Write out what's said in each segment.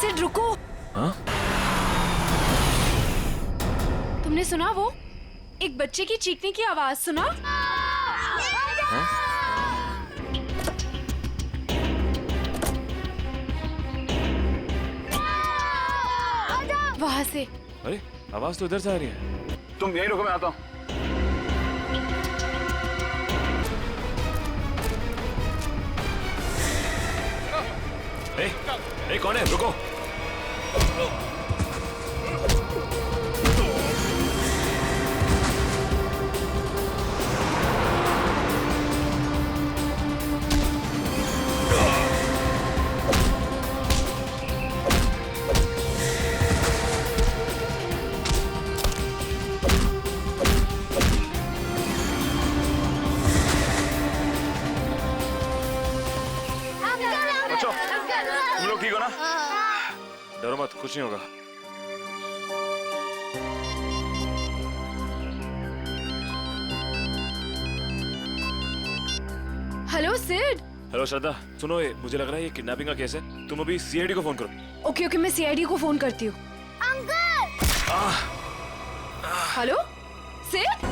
सिड रुको। हाँ? तुमने सुना वो? एक बच्चे की चीखने की आवाज सुना? हाँ? वहाँ से। अरे आवाज तो इधर से आ रही है। तुम यहीं रुको, मैं आता हूँ। ए, कौन है? रुको। तुम लोग ठीक हो ना? डरो मत, कुछ नहीं होगा। हेलो सिड। हेलो श्रद्धा, सुनो, ये मुझे लग रहा है ये किडनैपिंग का केस है। तुम अभी सीआईडी को फोन करो। ओके ओके, मैं सीआईडी को फोन करती हूँ। हेलो सिड,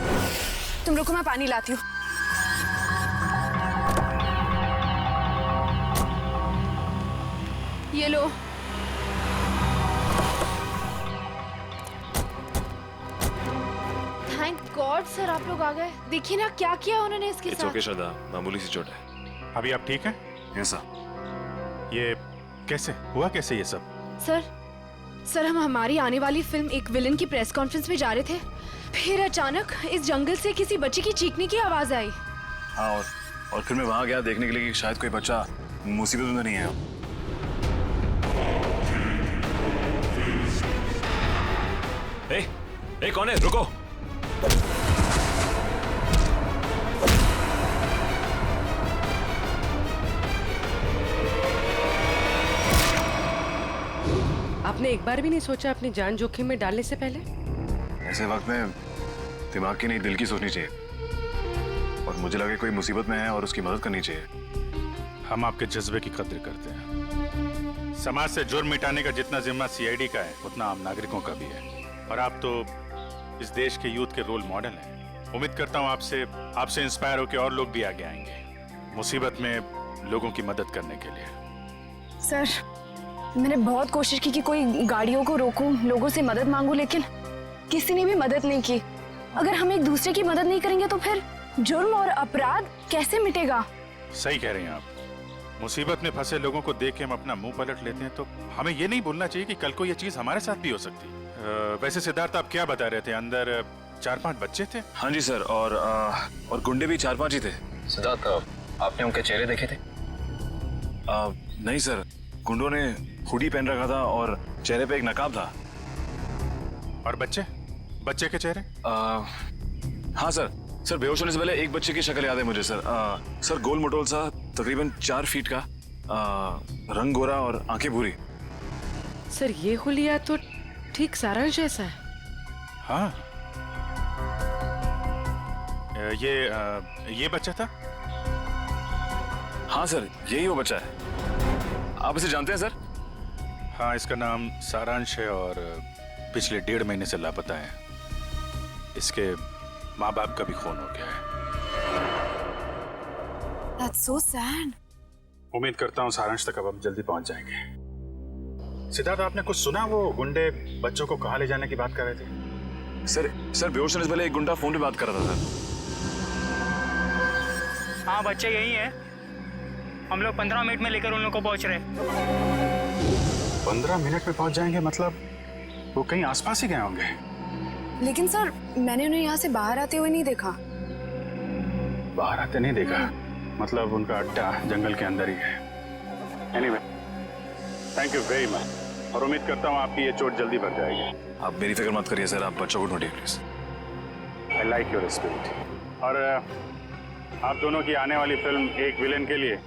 तुम रुको, मैं पानी लाती हूँ। ये लो। थैंक गॉड सर, आप लोग आ गए। देखिए ना क्या किया उन्होंने इसके इट्स साथ। ओके श्रद्धा, मामूली सी चोट है। अभी आप ठीक हैं? ऐसा ये कैसे हुआ, कैसे ये सब? सर हम हमारी आने वाली फिल्म एक विलन की प्रेस कॉन्फ्रेंस में जा रहे थे, फिर अचानक इस जंगल से किसी बच्चे की चीखने की आवाज आई। हाँ, और फिर मैं वहां गया देखने के लिए कि शायद कोई बच्चा मुसीबत में नहीं है। ए, कौन है? रुको। आपने एक बार भी नहीं सोचा अपनी जान जोखिम में डालने से पहले? ऐसे वक्त में दिमाग की नहीं, दिल की सोचनी चाहिए। और मुझे लगे कोई मुसीबत में है और उसकी मदद करनी चाहिए। हम आपके जज्बे की कद्र करते हैं। समाज से जुर्म मिटाने का जितना जिम्मा सीआईडी का है, उतना आम नागरिकों का भी है। और आप तो इस देश के यूथ के रोल मॉडल हैं। उम्मीद करता हूँ आपसे इंस्पायर होकर और लोग भी आगे आएंगे मुसीबत में लोगों की मदद करने के लिए। सर मैंने बहुत कोशिश की कि कोई गाड़ियों को रोकूं, लोगों से मदद मांगूं, लेकिन किसी ने भी मदद नहीं की। अगर हम एक दूसरे की मदद नहीं करेंगे तो फिर जुर्म और अपराध कैसे मिटेगा? सही कह रही हैं आप। मुसीबत में फंसे लोगों को देख के हम अपना मुंह पलट लेते हैं, तो हमें ये नहीं भूलना चाहिए कि कल को ये चीज हमारे साथ भी हो सकती है। वैसे सिद्धार्थ, आप क्या बता रहे थे? अंदर 4-5 बच्चे थे? हाँ जी सर, और गुंडे भी 4-5 ही थे। सिद्धार्थ, आपने उनके चेहरे देखे थे? नहीं सर, गुंडों ने हुडी पहन रखा था और चेहरे पे एक नकाब था। और बच्चे के चेहरे? हाँ सर बेहोश होने से पहले एक बच्चे की शक्ल याद है मुझे सर। सर गोल मटोल सा, तकरीबन 4 फीट का, रंग गोरा और आंखें भूरी। सर ये हुलिया तो ठीक सारांश जैसा है। हाँ, ये बच्चा था? हाँ सर, यही वो बच्चा है। आप इसे जानते हैं सर? हाँ, इसका नाम सारांश है और पिछले 1.5 महीने से लापता है। इसके माँ बाप का भी खून हो गया है। That's so sad. उम्मीद करता हूँ सारांश तक अब हम जल्दी पहुंच जाएंगे। सिद्धार्थ, आपने कुछ सुना? वो गुंडे बच्चों को कहाँ ले जाने की बात कर रहे थे? सर बेहोश होने से पहले एक गुंडा फोन पे बात कर रहा था सर। हाँ, बच्चे यही है। हम लोग 15 मिनट में लेकर उन लोग को पहुंच रहे। 15 मिनट में पहुंच जाएंगे? मतलब वो कहीं आसपास ही गए होंगे। लेकिन सर मैंने उन्हें यहाँ से बाहर आते हुए नहीं देखा। बाहर आते नहीं देखा? मतलब उनका अड्डा जंगल के अंदर ही है। Anyway, thank you very much, और उम्मीद करता हूँ आपकी ये चोट जल्दी भर जाएगी। आप मेरी फिक्र मत करिए सर, आप बच्चों को ढूंढिए please. I like your spirit. और आप दोनों की आने वाली फिल्म एक विलेन के लिए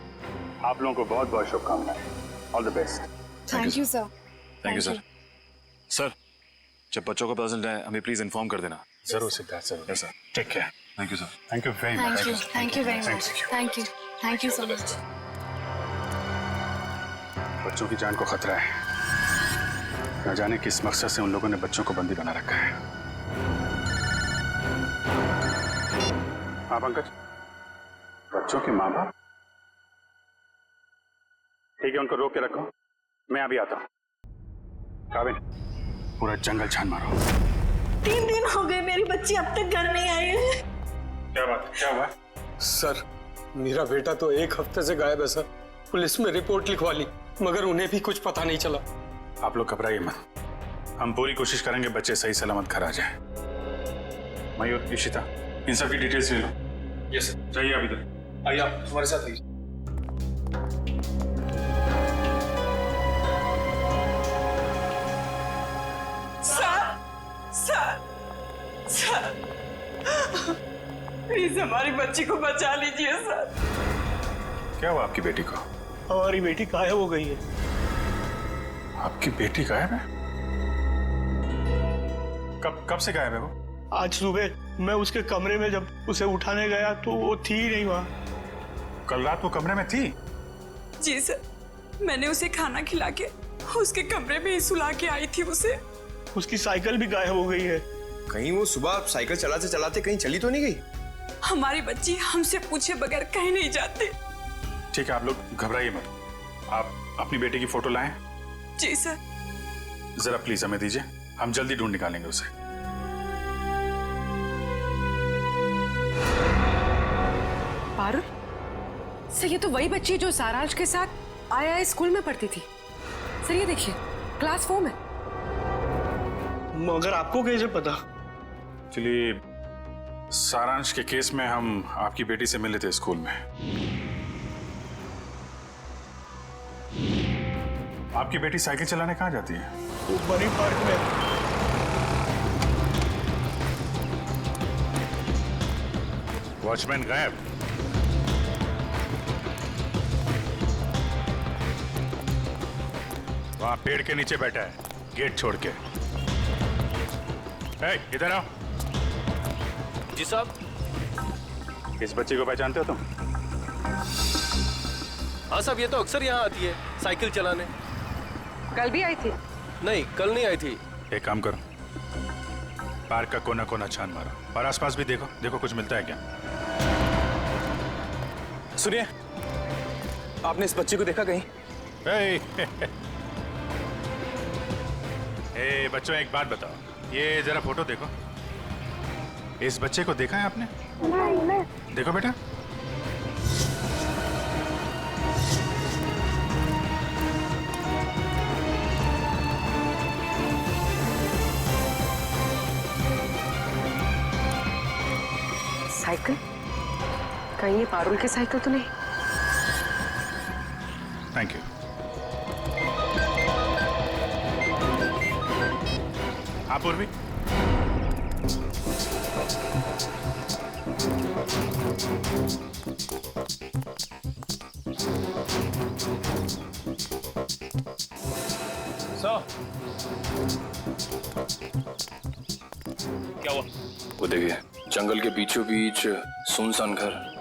आप लोगों को बहुत बहुत शुभकामनाएं। All the best. Thank you sir. Thank you sir. Sir जब बच्चों को पता चल जाए हमें प्लीज इन्फॉर्म कर देना। जरूर सिद्धार्थ, जरूर। Yes sir. Take care. Thank you sir. Thank you very much. Thank you very much. Thank you so much. बच्चों की जान को खतरा है। न जाने किस मकसद से उन लोगों ने बच्चों को बंदी बना रखा है। हाँ पंकज, बच्चों के माँ बाप? ठीक है, उनको रोक के रखो, मैं अभी आता हूँ। काबिल, पूरा जंगल छान मारो। 3 दिन हो गए मेरी बच्ची अब तक घर नहीं आई है। क्या बात है, क्या हुआ? सर, मेरा बेटा तो 1 हफ्ते से गायब है सर। पुलिस में रिपोर्ट लिखवा ली मगर उन्हें भी कुछ पता नहीं चला। आप लोग घबराइए मत, हम पूरी कोशिश करेंगे बच्चे सही सलामत घर आ जाए। मयूर, इशिता, इन सब की डिटेल्स ले लो। यस सर, चाहिए अभी तक। आइए आप हमारे साथ आइए। सर, प्लीज हमारी बच्ची को बचा लीजिए सर। क्या हुआ आपकी बेटी को? हमारी बेटी गायब हो गई है। आपकी बेटी गायब है? कब से गायब है वो? आज सुबह मैं उसके कमरे में जब उसे उठाने गया तो वो थी ही नहीं वहाँ। कल रात वो कमरे में थी? जी सर, मैंने उसे खाना खिला के उसके कमरे में ही सुला के आई थी उसे। उसकी साइकिल भी गायब हो गई है। कहीं वो सुबह साइकिल चलाते चलाते कहीं चली तो नहीं गई? हमारी बच्ची हमसे पूछे बगैर कहीं नहीं जाती। ठीक है, आप लोग घबराइए मत। आप अपनी बेटी की फोटो लाएं। जी सर। जरा प्लीज हमें दीजिए, हम जल्दी ढूंढ निकालेंगे उसे। पारुल, सर ये तो वही बच्ची है जो सारांश के साथ आया स्कूल में पढ़ती थी। सर ये देखिए, क्लास 4 में। मगर आपको कैसे पता? एक्चुअली सारांश के केस में हम आपकी बेटी से मिले थे स्कूल में। आपकी बेटी साइकिल चलाने कहाँ जाती है? वो बनी पार्क में। वॉचमैन गायब। वहां पेड़ के नीचे बैठा है, गेट छोड़ के। ए, इधर आओ। जी साहब। इस बच्ची को पहचानते हो तुम? हाँ साहब, ये तो अक्सर यहाँ आती है साइकिल चलाने। कल भी आई थी? नहीं, कल नहीं आई थी। एक काम करो, पार्क का कोना कोना छान मारो और आसपास भी देखो, देखो कुछ मिलता है क्या। सुनिए, आपने इस बच्ची को देखा कहीं? ए, बच्चों एक बात बताओ, ये जरा फोटो देखो। इस बच्चे को देखा है आपने? नहीं। देखो बेटा। साइकिल? कहीं ये पारुल की साइकिल तो नहीं? Thank you. हाँ पूर्वी, क्या हुआ? वो देखिए, जंगल के बीचों बीच सुनसान घर।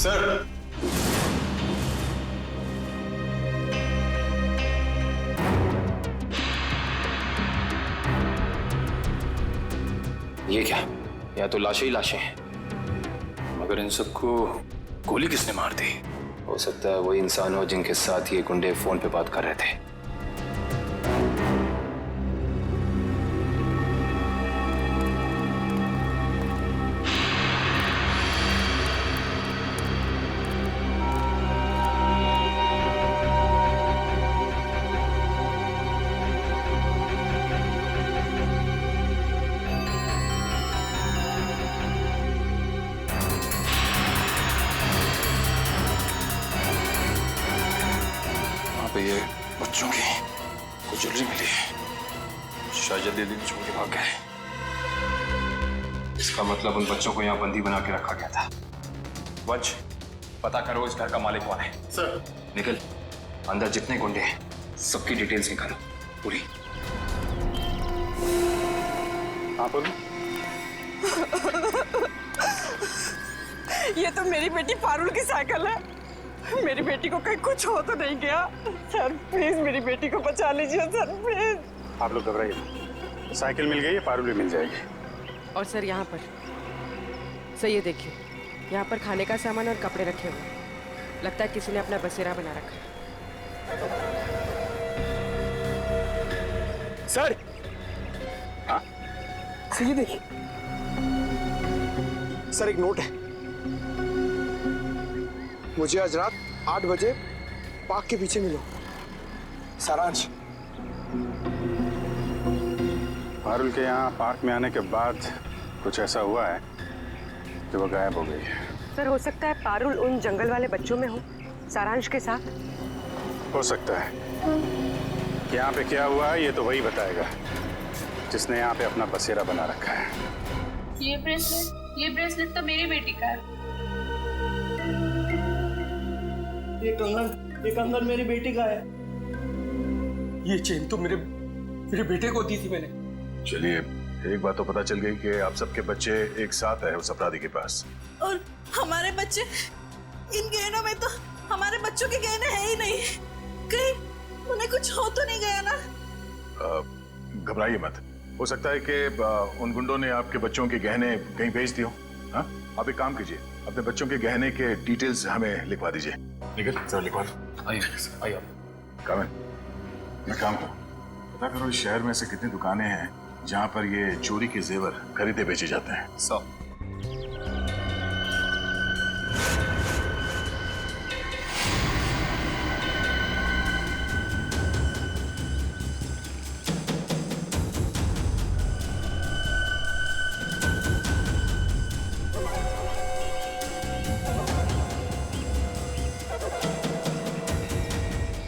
सर, ये क्या? या तो लाशें ही लाशें हैं, मगर इन सबको गोली किसने मार दी? हो सकता है वही इंसान हो जिनके साथ ये गुंडे फोन पे बात कर रहे थे। ये बच्चों की कुछ ज्वेलरी मिली है, शायद दीदी छोड़ के भाग गए। इसका मतलब उन बच्चों को यहाँ बंदी बना के रखा गया था। वंश, पता करो इस घर का मालिक कौन है। सर। निकल, अंदर जितने गुंडे हैं सबकी डिटेल्स निकालो पूरी। हाँ बोलो। ये तो मेरी बेटी पारुल की साइकिल है। मेरी बेटी को कहीं कुछ हो तो नहीं गया? सर प्लीज मेरी बेटी को बचा लीजिए सर, प्लीज। आप लोग घबराइए, साइकिल मिल गई है, पारुल भी मिल जाएगी। और सर यहाँ पर सर ये देखिए, यहाँ पर खाने का सामान और कपड़े रखे हुए हैं। लगता है किसी ने अपना बसेरा बना रखा है। सर, हाँ सर ये देखिए, सर एक नोट है। मुझे आज रात 8 बजे पार्क के पीछे मिलो, सारांश। पारुल के यहाँ पार्क में आने के बाद कुछ ऐसा हुआ है कि वो गायब हो गई है। सर हो सकता है पारुल उन जंगल वाले बच्चों में हो, सारांश के साथ। हो सकता है। यहाँ पे क्या हुआ है ये तो वही बताएगा जिसने यहाँ पे अपना बसेरा बना रखा है। ये ब्रेसलेट तो मेरी बेटी का है। ये कंगन मेरी बेटी का है। ये चेन तो मेरे बेटे को दी थी मैंने। चलिए, एक बात तो पता चल गई कि आप सबके बच्चे एक साथ है उस अपराधी के पास। और हमारे बच्चे, इन गहनों में तो हमारे बच्चों के गहने हैं ही नहीं। कहीं उन्हें कुछ हो तो नहीं गया ना? घबराइए मत, हो सकता है कि उन गुंडों ने आपके बच्चों के गहने कहीं भेज दिए हो। हाँ, आप एक काम कीजिए, अपने बच्चों के गहने के डिटेल्स हमें लिखवा दीजिए। निकल सर, लिखवा दो। आइए कामिल, मैं काम करूँ, पता करो इस शहर में से कितनी दुकानें हैं जहाँ पर ये चोरी के जेवर खरीदे बेचे जाते हैं। 100।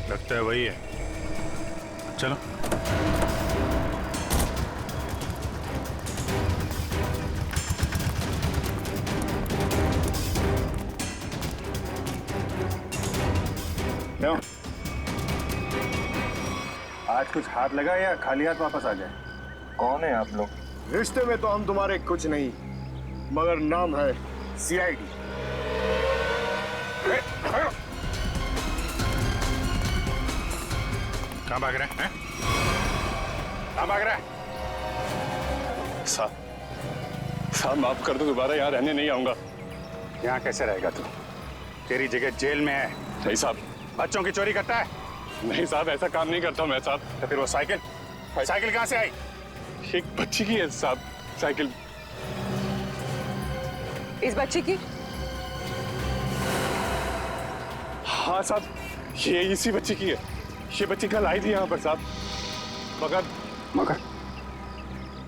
लगता है वही है, चलो। क्यों? आज कुछ हाथ लगा या खाली हाथ वापस आ जाए? कौन है आप लोग? रिश्ते में तो हम तुम्हारे कुछ नहीं, मगर नाम है CID। कहाँ भाग रहे हैं? कहाँ भाग रहा है? साहब माफ कर दो, दोबारा यहाँ रहने नहीं आऊंगा। यहाँ कैसे रहेगा तू? तेरी जगह जेल में है। नहीं साहब। बच्चों की चोरी करता है? नहीं साहब, ऐसा काम नहीं करता मैं साहब। तो फिर वो साइकिल कहाँ से आई? एक बच्ची की है साहब साइकिल। इस बच्चे की? हाँ साहब, ये इसी बच्ची की है। ये बच्ची कल आई थी यहाँ पर साहब,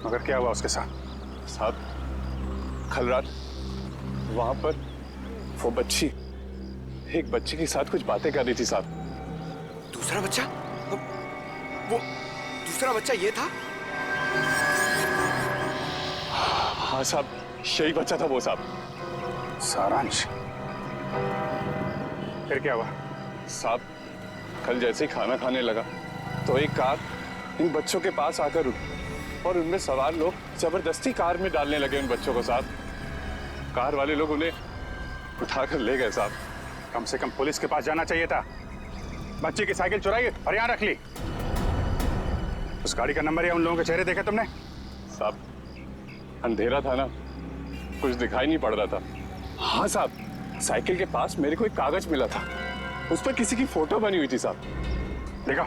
मगर क्या हुआ उसके साथ? साहब कल रात वहां पर वो बच्ची एक बच्चे के साथ कुछ बातें कर रही थी साहब। दूसरा बच्चा? वो दूसरा बच्चा ये था? हाँ साहब, यही बच्चा था वो साहब। सारांश? फिर क्या हुआ? साहब कल जैसे ही खाना खाने लगा तो एक कार इन बच्चों के पास आकर रुकी और उनमें सवार लोग जबरदस्ती कार में डालने लगे उन बच्चों को साहब। कार वाले लोग उन्हें उठाकर ले गए साहब। कम से कम पुलिस के पास जाना चाहिए था। बच्चे की साइकिल चुराई और यहाँ रख ली। उस गाड़ी का नंबर या उन लोगों के चेहरे देखे तुमने? साहब अंधेरा था ना, कुछ दिखाई नहीं पड़ रहा था। हाँ साहब, साइकिल के पास मेरे को एक कागज मिला था, उस पर किसी की फोटो बनी हुई थी साहब। देखो।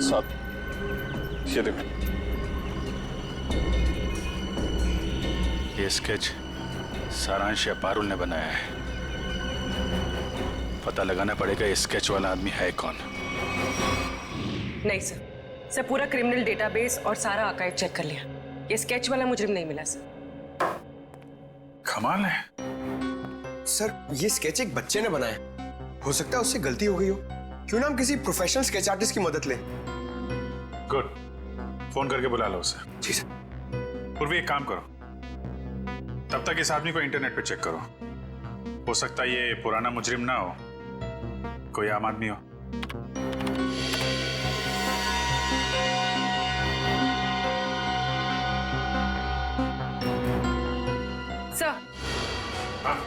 साहब ये देखो, ये स्केच सारांश या पारुल ने बनाया है। पता लगाना पड़ेगा ये स्केच वाला आदमी है कौन। नहीं सर, पूरा क्रिमिनल डेटाबेस और सारा आर्काइव चेक कर लिया। ये स्केच वाला मुजरिम नहीं मिला सर। कमाल है। सर ये स्केच एक बच्चे ने बनाया, हो सकता है उससे गलती हो गई हो। क्यों ना हम किसी प्रोफेशनल स्केच आर्टिस्ट की मदद लें? गुड, फोन करके बुला लो उसे। जी सर। पूर्वी एक काम करो, तब तक इस आदमी को इंटरनेट पे चेक करो। हो सकता है ये पुराना मुजरिम ना हो, कोई आम आदमी हो। हाँ?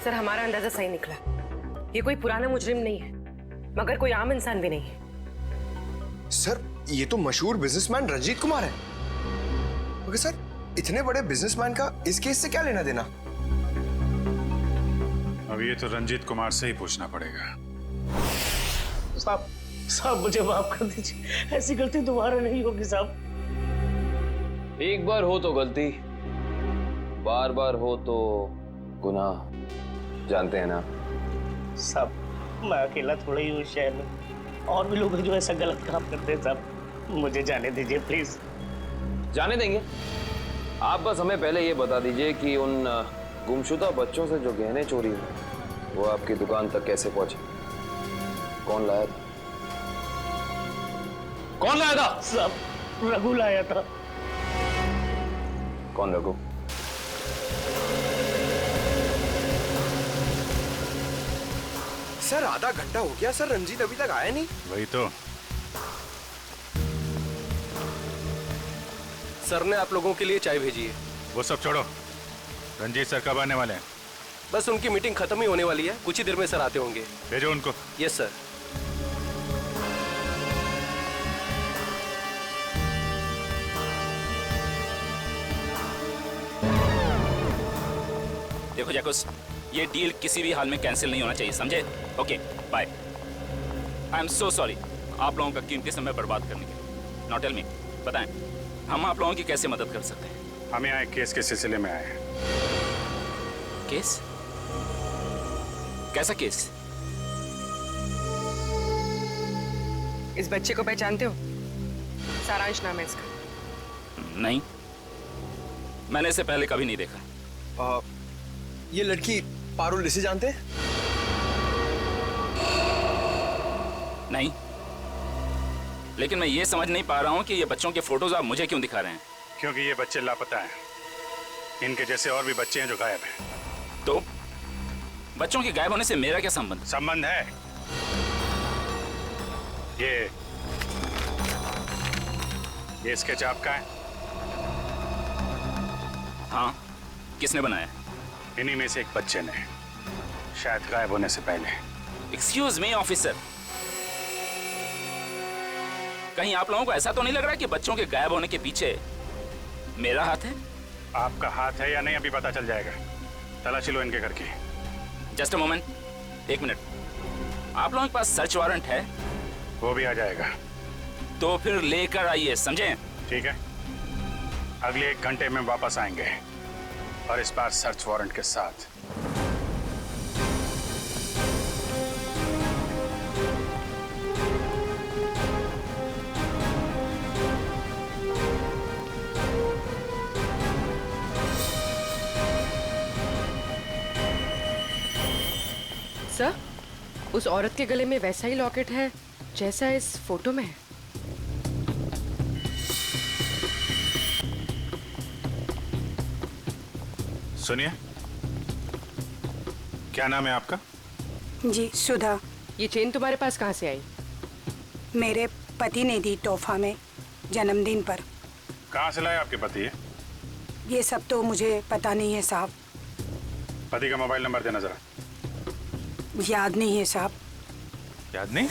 सर हमारा अंदाजा सही निकला। ये कोई पुराना मुजरिम नहीं है, मगर कोई आम इंसान भी नहीं है। सर ये तो मशहूर बिजनेसमैन रंजीत कुमार है। मगर सर इतने बड़े बिजनेसमैन का इस केस से क्या लेना देना? अब ये तो रंजीत कुमार से ही पूछना पड़ेगा। साहब साहब मुझे माफ कर दीजिए, ऐसी गलती दोबारा नहीं होगी साहब। एक बार हो तो गलती, बार बार हो तो गुनाह, जानते हैं ना। साहब मैं अकेला थोड़ा ही हूँ शहर में, और भी लोग हैं जो ऐसा गलत काम करते हैं साहब, मुझे जाने दीजिए प्लीज। जाने देंगे, आप बस हमें पहले ये बता दीजिए कि उन गुमशुदा बच्चों से जो गहने चोरी हुए वो आपकी दुकान तक कैसे पहुंचे? कौन लाया था? कौन लाया था? साहब रघु लाया था। कौन रघु? सर आधा घंटा हो गया सर, रंजीत अभी तक आया नहीं। वही तो। सर ने आप लोगों के लिए चाय भेजी है। वो सब छोड़ो, रंजीत सर कब आने वाले हैं? बस उनकी मीटिंग खत्म ही होने वाली है, कुछ ही देर में सर आते होंगे। भेजो उनको। Yes sir. देखो जैकुस, ये डील किसी भी हाल में कैंसिल नहीं होना चाहिए, समझे? Okay bye. I am so sorry आप लोगों का कीमती समय बर्बाद करने के लिए। नॉट टेल मी, बताएं हम आप लोगों की कैसे मदद कर सकते हैं? हम यहाँ एक केस के सिलसिले में आए हैं। केस? कैसा केस? इस बच्चे को पहचानते हो? सारांश नाम है इसका। नहीं, मैंने इसे पहले कभी नहीं देखा। ये लड़की पारुल, इसे जानते हैं? नहीं, लेकिन मैं ये समझ नहीं पा रहा हूँ कि ये बच्चों के फोटोज आप मुझे क्यों दिखा रहे हैं? क्योंकि ये बच्चे लापता हैं। इनके जैसे और भी बच्चे हैं जो गायब हैं। तो बच्चों के गायब होने से मेरा क्या संबंध? संबंध है। ये स्केच आपका है? हाँ, किसने बनाया? इन्हीं में से एक बच्चे ने, शायद गायब होने से पहले। एक्सक्यूज मी ऑफिसर, कहीं आप लोगों को ऐसा तो नहीं लग रहा कि बच्चों के गायब होने के पीछे मेरा हाथ है? आपका हाथ है या नहीं अभी पता चल जाएगा। तलाशी लो इनके घर की। जस्ट अ मोमेंट, एक मिनट। आप लोगों के पास सर्च वारंट है? वो भी आ जाएगा। तो फिर लेकर आइए, समझे? ठीक है, अगले 1 घंटे में वापस आएंगे, और इस बार सर्च वारंट के साथ। सर, उस औरत के गले में वैसा ही लॉकेट है जैसा इस फोटो में है। सुनिए, क्या नाम है आपका? जी सुधा। ये चेन तुम्हारे पास कहाँ से आई? मेरे पति ने दी तोहफा में जन्मदिन पर। कहाँ से लाए आपके पति ये? ये सब तो मुझे पता नहीं है साहब। पति का मोबाइल नंबर देना जरा। याद नहीं है साहब। याद नहीं?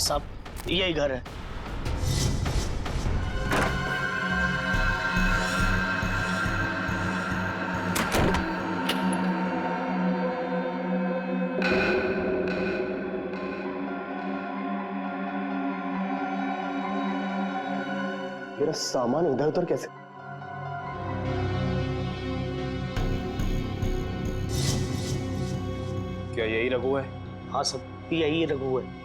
साहब यही घर है। मेरा सामान इधर उधर कैसे? क्या यही रघु है? हाँ सब यही रघु है।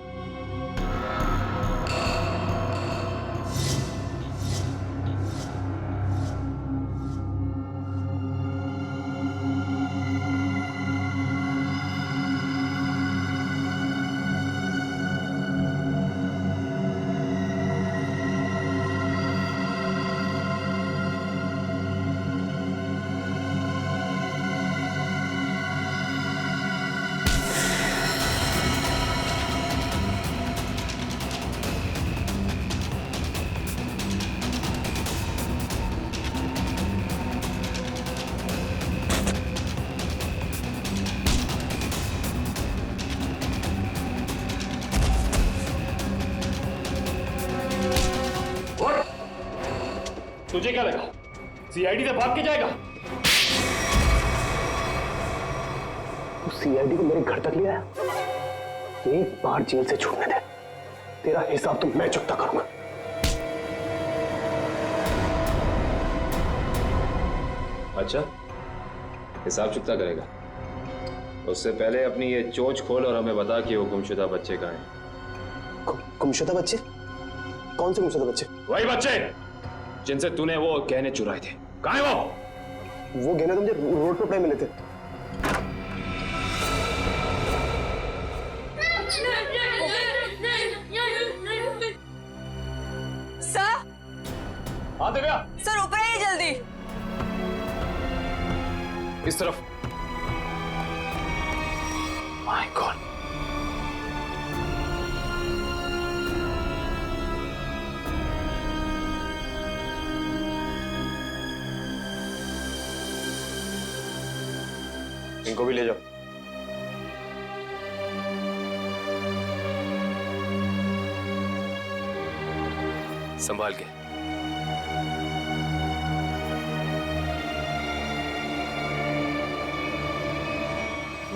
तुझे क्या लगा सीआईडी से भाग के जाएगा? तू सीआईडी को मेरे घर तक ले आया। एक बार जेल से छूटने दे, तेरा हिसाब तो मैं चुकता करूंगा। अच्छा, हिसाब चुकता करेगा? उससे पहले अपनी ये चोंच खोल और हमें बता कि वो गुमशुदा बच्चे कहाँ हैं। गुमशुदा बच्चे? कौन से गुमशुदा बच्चे? वही बच्चे जिनसे तूने वो गहने चुराए थे। कहाँ है वो? वो गहने तो मुझे रोड पर पड़े मिले थे। सर, हाँ दिव्या, सर ऊपर आइए जल्दी। इस तरफ। माय गॉड, इनको भी ले जाओ। संभाल के।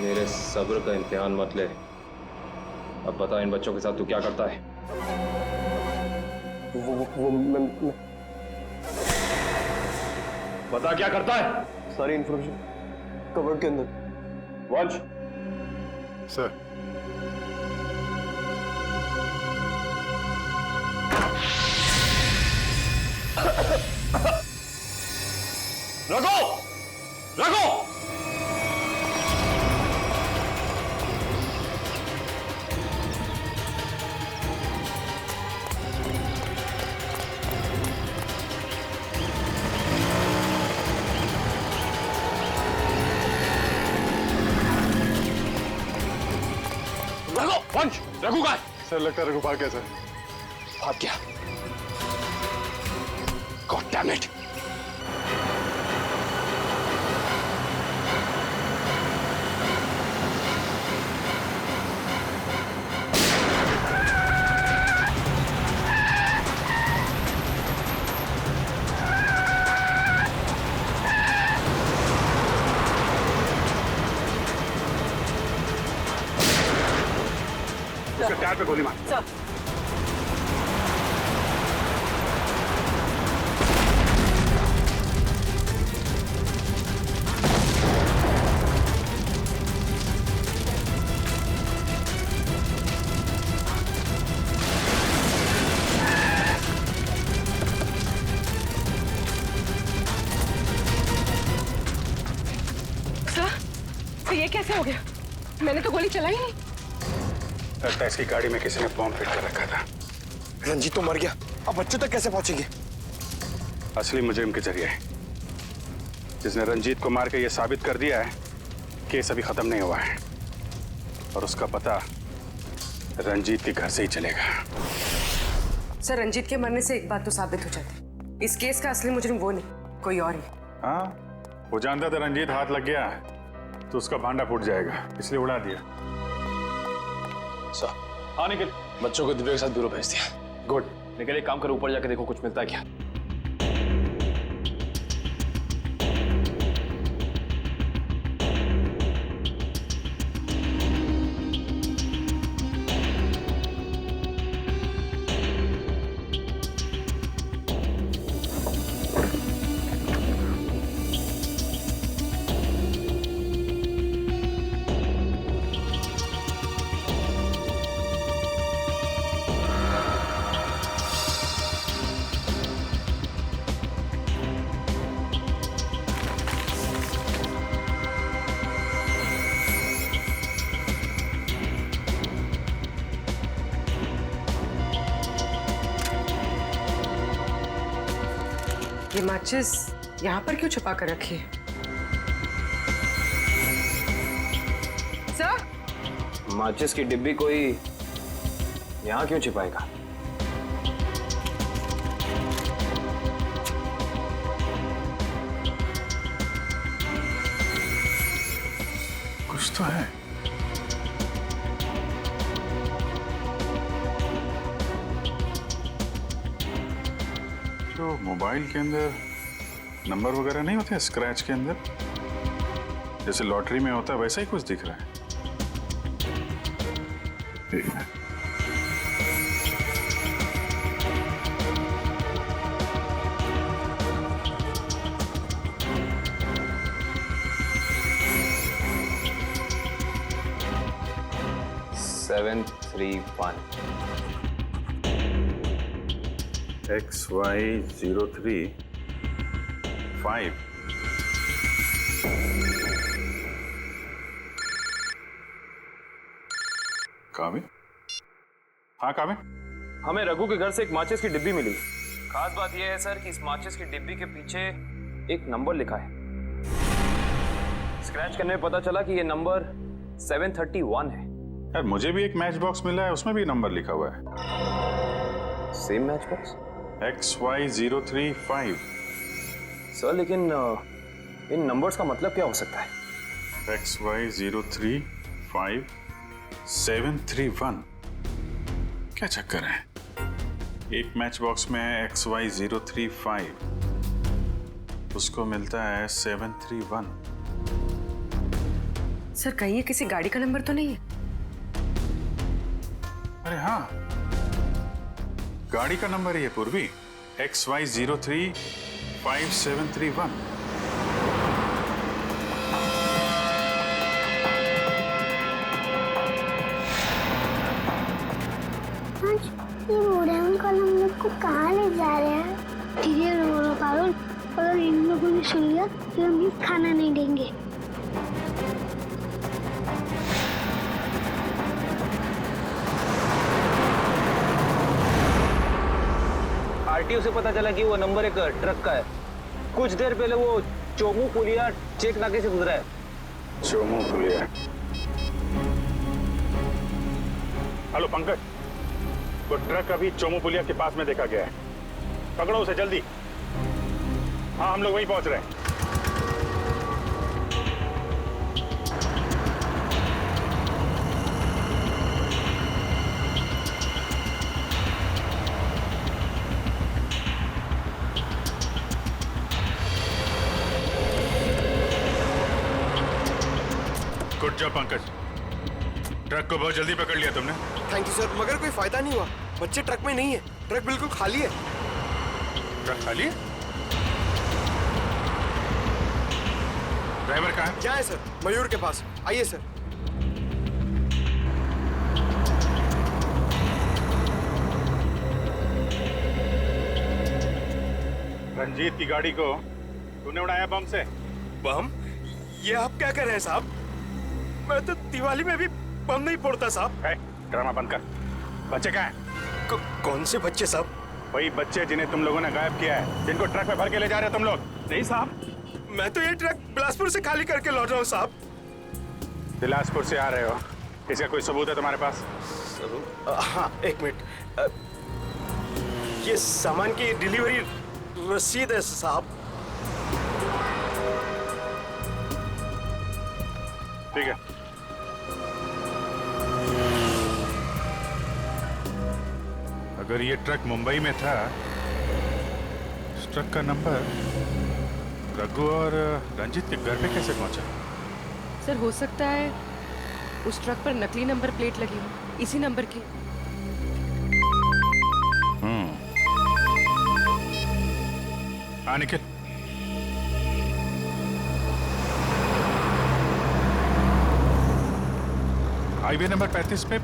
मेरे सब्र का इम्तिहान मत ले। अब बता इन बच्चों के साथ तू क्या करता है? मैं बता क्या करता है? सारी इंफॉर्मेशन कवर्ड के अंदर। वंश। सर। रघु! रघु! वंश, रघु का है? सर लगता है रघु भाग गया सर। भाग गया? God damn it! उसके टायर पे गोली मार। सर। सर ये कैसे हो गया? मैंने तो गोली चलाई नहीं। लगता है इसकी गाड़ी में किसी ने बॉम्ब फिट कर रखा था। रंजीत तो मर गया, अब बच्चों तक कैसे पहुंचेंगे? असली मुजरिम के जरिए, जिसने रंजीत को मार के ये साबित कर दिया है केस अभी खत्म नहीं हुआ है और उसका पता रंजीत के घर से ही चलेगा। सर रंजीत के मरने से एक बात तो साबित हो जाती, इस केस का असली मुजरिम वो नहीं कोई और ही। हाँ, वो जानता था रंजीत हाथ लग गया तो उसका भांडा फूट जाएगा, इसलिए उड़ा दिया। हाँ निखिल, बच्चों को दिव्या के साथ ब्यूरो भेज दिया। गुड। निखिल एक काम करो, ऊपर जाके देखो कुछ मिलता है क्या। ये माचिस यहाँ पर क्यों छुपा कर रखी है? सर, माचिस की डिब्बी कोई यहाँ क्यों छिपाएगा? कुछ तो है। तो मोबाइल के अंदर नंबर वगैरह नहीं होते स्क्रैच के अंदर, जैसे लॉटरी में होता है वैसा ही कुछ दिख रहा है। ठीक है। Seven 3-1 XY03 5। काबे? हाँ काबे? हमें रघु के घर से एक माचिस की डिब्बी मिली। खास बात यह है सर कि इस माचिस की डिब्बी के पीछे एक नंबर लिखा है। स्क्रैच करने में पता चला कि यह नंबर 731 है। यार मुझे भी एक मैच बॉक्स मिला है, उसमें भी नंबर लिखा हुआ है। Same match box? XY03 5। Sir लेकिन इन नंबर्स का मतलब क्या हो सकता है? XY03 5 731। क्या चक्कर है? एक मैच बॉक्स में XY03 5, उसको मिलता है 731। सर कहीं ये किसी गाड़ी का नंबर तो नहीं है? अरे हाँ, गाड़ी का नंबर ही है पूर्वी, XY03 5731। ये बूढ़े अंकल हम लोग को कहाँ ले जा रहे हैं? धीरे बोलो पारुल, अगर इन लोगों ने सुन लिया तो हम खाना नहीं देंगे। आरटीओ से पता चला कि वो नंबर एक ट्रक का है। कुछ देर पहले वो चोमू पुलिया चेक नाके से गुजरा है। चोमू पुलिया? हेलो पंकज, वो ट्रक अभी चोमू पुलिया के पास में देखा गया है। पकड़ो उसे जल्दी। हाँ हम लोग वहीं पहुंच रहे हैं। गुड जॉब पंकज, ट्रक को बहुत जल्दी पकड़ लिया तुमने। थैंक यू सर, मगर कोई फायदा नहीं हुआ। बच्चे ट्रक में नहीं है, ट्रक बिल्कुल खाली है। ट्रक खाली है? ड्राइवर कहाँ है? क्या है सर? मयूर के पास। आइए सर। रंजीत की गाड़ी को तूने उड़ाया बम से? बम? ये आप क्या कर रहे हैं साहब? मैं तो दिवाली में भी बम नहीं फोड़ता साहब। ड्रामा बंद कर। बच्चे कहाँ हैं? कौन से बच्चे साहब? वही बच्चे जिन्हें तुम लोगों ने गायब किया है, जिनको ट्रक में भर के ले जा रहे हो तुम लोग। नहीं साहब, मैं तो ये ट्रक बिलासपुर से खाली करके लौट रहा हूँ साहब। बिलासपुर से आ रहे हो? इसका कोई सबूत है तुम्हारे पास? हाँ एक मिनट, ये सामान की डिलीवरी रसीद है साहब। ठीक है। अगर ये ट्रक मुंबई में था, इस ट्रक का नंबर रघु और रंजित के घर पे कैसे पहुंचा? सर हो सकता है उस ट्रक पर नकली नंबर प्लेट लगी हो, इसी नंबर की। हाँ निखिल, हाईवे नंबर 35 पे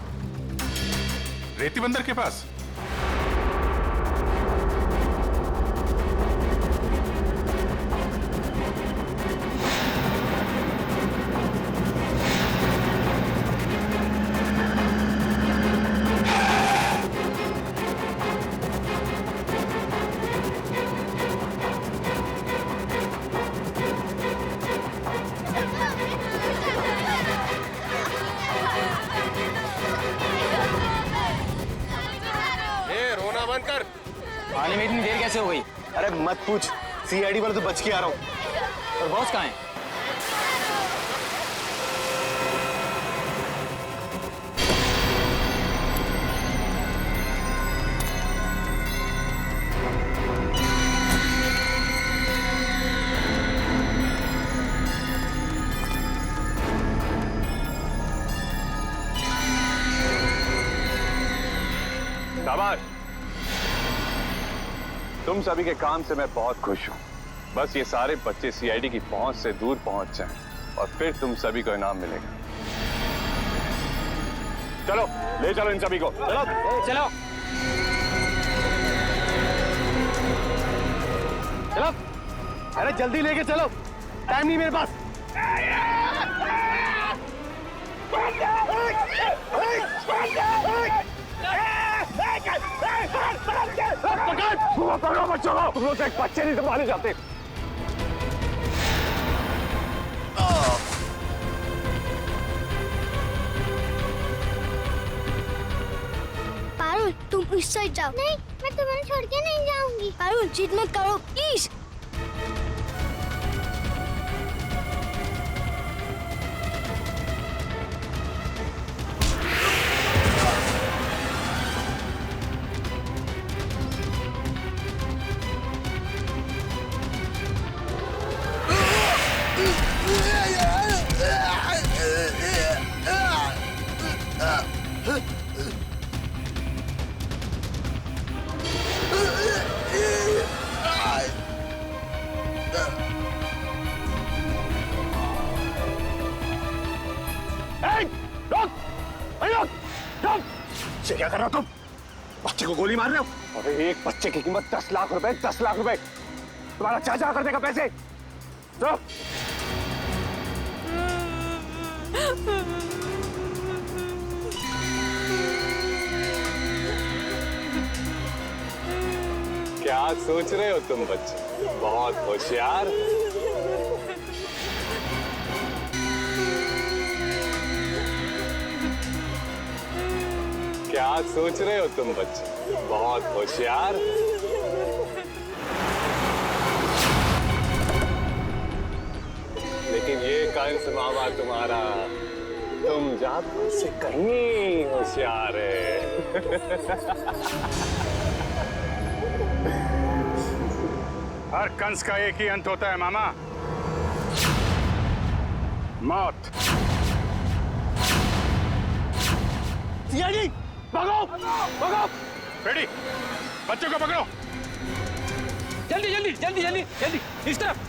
रेती बंदर के पास। आने में इतनी देर कैसे हो गई? अरे मत पूछ, सीआईडी वाले तो बच के आ रहा हूँ। और बॉस कहाँ है? शाबाश, तुम सभी के काम से मैं बहुत खुश हूं। बस ये सारे बच्चे सीआईडी की पहुंच से दूर पहुंच जाएं और फिर तुम सभी को इनाम मिलेगा। चलो ले चलो इन सभी को, चलो चलो चलो, अरे जल्दी लेके चलो, टाइम नहीं मेरे पास। पकड़ो बच्चों को, तुम लोग से एक बच्चे नहीं संभाले जाते। पारुल तुम इस साइड जाओ। नहीं, मैं तुम्हें छोड़ के नहीं जाऊंगी। पारुल जिद मत करो प्लीज। क्या कर रहे हो तुम? बच्चे को गोली मार रहे हो? अरे एक बच्चे की कीमत 10 लाख रुपए, 10 लाख रुपए। तुम्हारा चाचा कर देगा पैसे। तो क्या सोच रहे हो तुम बच्चे? बहुत होशियार। क्या सोच रहे हो तुम बच्चे? बहुत होशियार। लेकिन ये कंस मामा तुम्हारा, तुम जादू से कहीं होशियार है। हर कंस का एक ही अंत होता है मामा, मौत। सीआईडी भागो भागो। रेडी, बच्चों को पकड़ो। जल्दी जल्दी जल्दी जल्दी जल्दी, इस तरफ।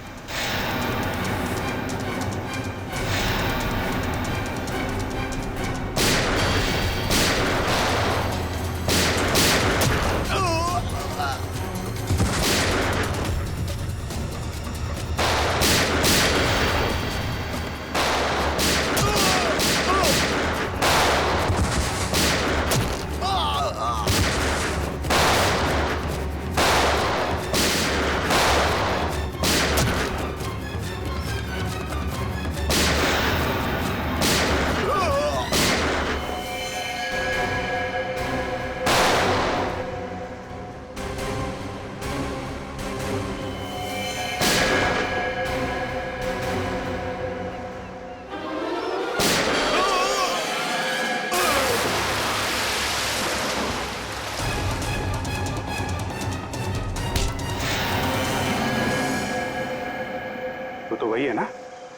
वही है ना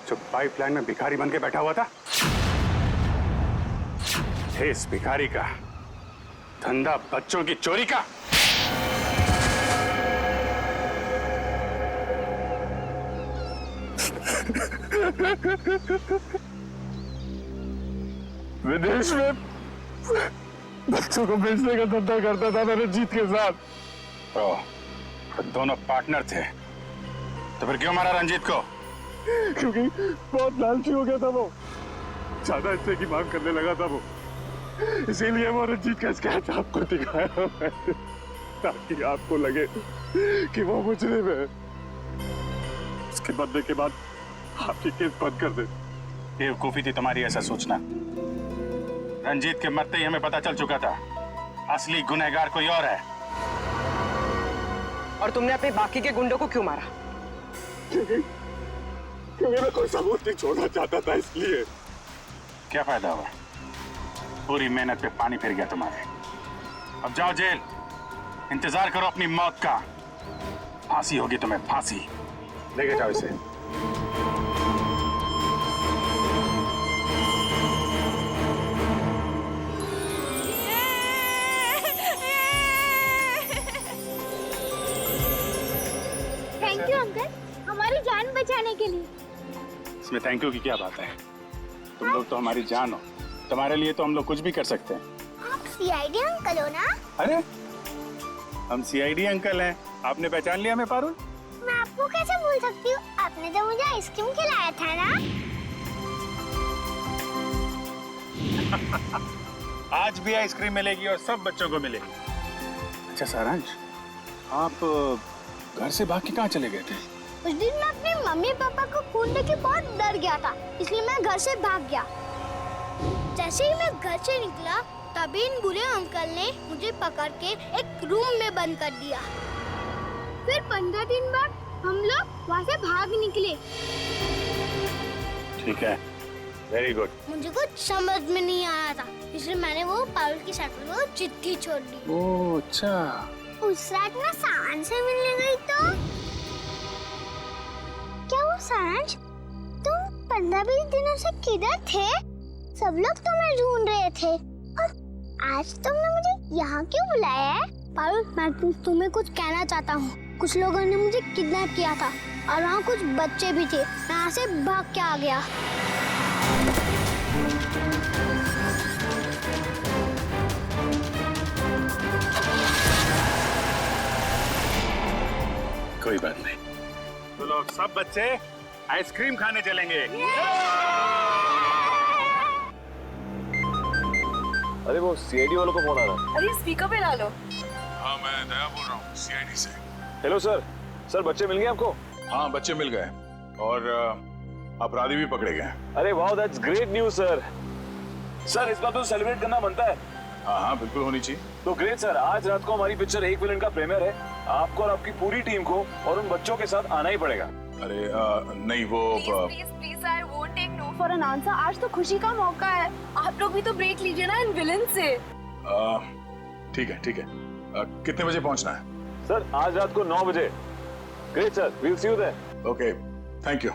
जो पाइपलाइन में भिखारी बन के बैठा हुआ था? इस भिखारी का धंधा बच्चों की चोरी का। विदेश में बच्चों को बेचने का धंधा करता था मैं रंजीत के साथ। तो दोनों पार्टनर थे, तो फिर क्यों मारा रंजीत को? क्योंकि बहुत लालची हो गया था वो, ज्यादा हिस्से की मांग करने लगा था वो, इसीलिए वो रंजीत का स्केच आपको दिखाया मैंने, ताकि आपको लगे कि वो मुजरिम है। उसके बदले के बाद आपकी केस बंद कर दे। बेवकूफी थी तुम्हारी ऐसा सोचना। रंजीत के मरते ही हमें पता चल चुका था असली गुनहगार कोई और है। और तुमने अपने बाकी के गुंडों को क्यों मारा? क्योंकि मैं कोई सबूत नहीं छोड़ना चाहता था, इसलिए। क्या फायदा हुआ? पूरी मेहनत पे पानी फिर गया तुम्हारे। अब जाओ जेल, इंतजार करो अपनी मौत का। फांसी होगी तुम्हें, फांसी। लेके जाओ इसे। थैंक यू अंकल, हमारी जान बचाने के लिए। इसमें थैंक यू की क्या बात है? तुम लोग तो हमारी जान हो, तुम्हारे लिए तो हम लोग कुछ भी कर सकते हैं। आप सीआईडी अंकल हो ना? अरे हम सीआईडी अंकल हैं, आपने पहचान लिया हमें पारुल? मैं आपको कैसे भूल सकती हूँ, आपने तो मुझे आइसक्रीम खिलाया था ना। आज भी आइसक्रीम मिलेगी और सब बच्चों को मिलेगी। अच्छा सारांश, आप घर से भाग के कहाँ चले गए थे? उस दिन मैं अपने मम्मी पापा को खून देख के बहुत डर गया था, इसलिए मैं घर से भाग गया। जैसे ही मैं घर से निकला तभी इन बुरे अंकल ने मुझे पकड़ के एक रूम में बंद कर दिया। फिर 15 दिन बाद हम लोग वहाँ से भाग निकले। ठीक है, वेरी गुड। मुझे कुछ समझ में नहीं आया था, इसलिए मैंने वो पारुल की साइकिल को चिट्ठी छोड़ दी। ओह अच्छा। उस रात मैं सारांश से मिलने गई तो क्या वो सारांश, तुम 15-20 दिनों से किधर थे? सब लोग तुम्हें ढूंढ रहे थे और आज तुमने मुझे यहाँ क्यों बुलाया है? पारुल, मैं तुम्हें कुछ कहना चाहता हूँ। कुछ लोगों ने मुझे किडनैप किया था और वहाँ कुछ बच्चे भी थे, मैं यहाँ से भाग के आ गया। कोई बात नहीं, तो लोग सब बच्चे आइसक्रीम खाने चलेंगे। अरे वो सीआईडी वालों का फोन आ रहा है। अरे स्पीकर पे ला लो। हाँ मैं दया बोल रहा हूँ सीआईडी से। हेलो सर, सर बच्चे मिल गए आपको? हाँ बच्चे मिल गए और अपराधी भी पकड़े गए। अरे वाह, that's great news sir. Sir इस बात को सेलिब्रेट करना बनता है। हाँ हाँ बिल्कुल होनी चाहिए। तो ग्रेट सर, आज रात को हमारी पिक्चर एक विलन का प्रीमियर है। आपको और आपकी पूरी टीम को और उन बच्चों के साथ आना ही पड़ेगा। अरे नहीं वो please sir, won't take no for an answer. आज तो खुशी का मौका है, आप लोग भी तो ब्रेक लीजिए ना इन विलन से। ठीक है ठीक है। कितने बजे पहुंचना है? सर आज रात को 9 बजे। Great sir, we'll see you there. Okay, thank you.